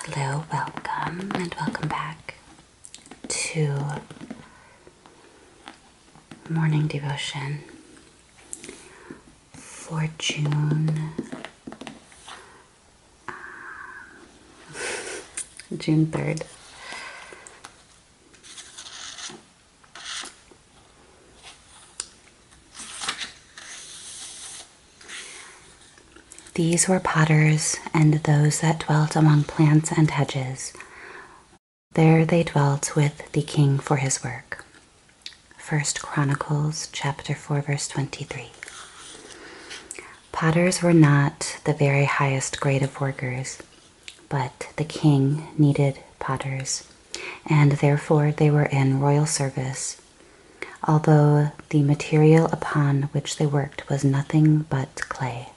Hello, welcome, and welcome back to morning devotion for June 3rd. These were potters and those that dwelt among plants and hedges. There they dwelt with the king for his work. 1 Chronicles chapter 4 verse 23. Potters were not the very highest grade of workers, but the king needed potters, and therefore they were in royal service, although the material upon which they worked was nothing but clay.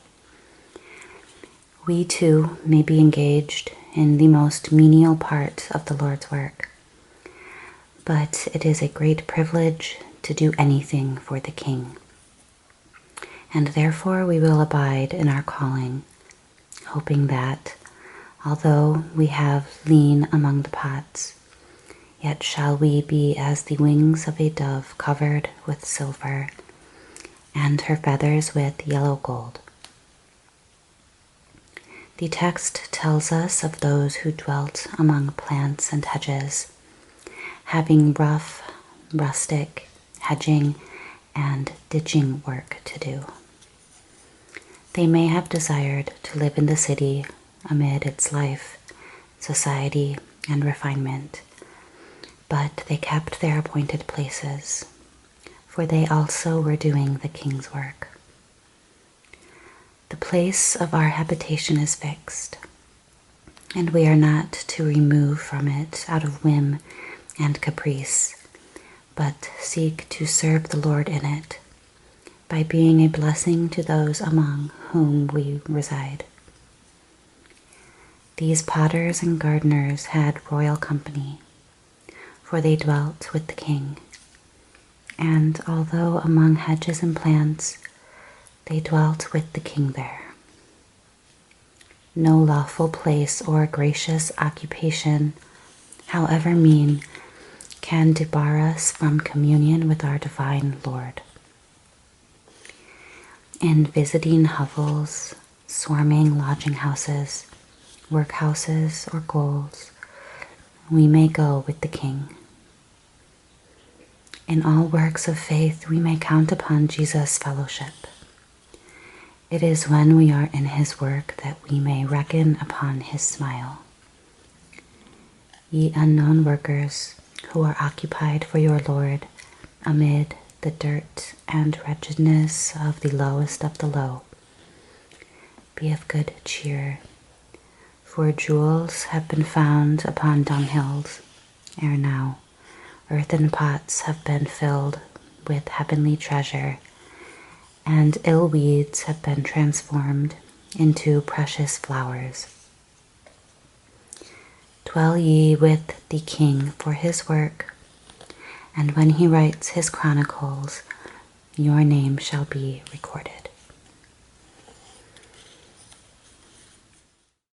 We too may be engaged in the most menial part of the Lord's work, but it is a great privilege to do anything for the King, and therefore we will abide in our calling, hoping that, although we have lien among the pots, yet shall we be as the wings of a dove covered with silver, and her feathers with yellow gold. The text tells us of those who dwelt among plants and hedges, having rough, rustic, hedging, and ditching work to do. They may have desired to live in the city amid its life, society, and refinement, but they kept their appointed places, for they also were doing the king's work. The place of our habitation is fixed, and we are not to remove from it out of whim and caprice, but seek to serve the Lord in it by being a blessing to those among whom we reside. These potters and gardeners had royal company, for they dwelt with the king, and although among hedges and plants, they dwelt with the king there. No lawful place or gracious occupation, however mean, can debar us from communion with our divine Lord. In visiting hovels, swarming lodging houses, workhouses, or ghouls, we may go with the king. In all works of faith, we may count upon Jesus' fellowship. It is when we are in his work that we may reckon upon his smile. Ye unknown workers, who are occupied for your Lord amid the dirt and wretchedness of the lowest of the low, be of good cheer, for jewels have been found upon dunghills ere now. Earthen pots have been filled with heavenly treasure, and ill weeds have been transformed into precious flowers. Dwell ye with the king for his work, and when he writes his chronicles, your name shall be recorded.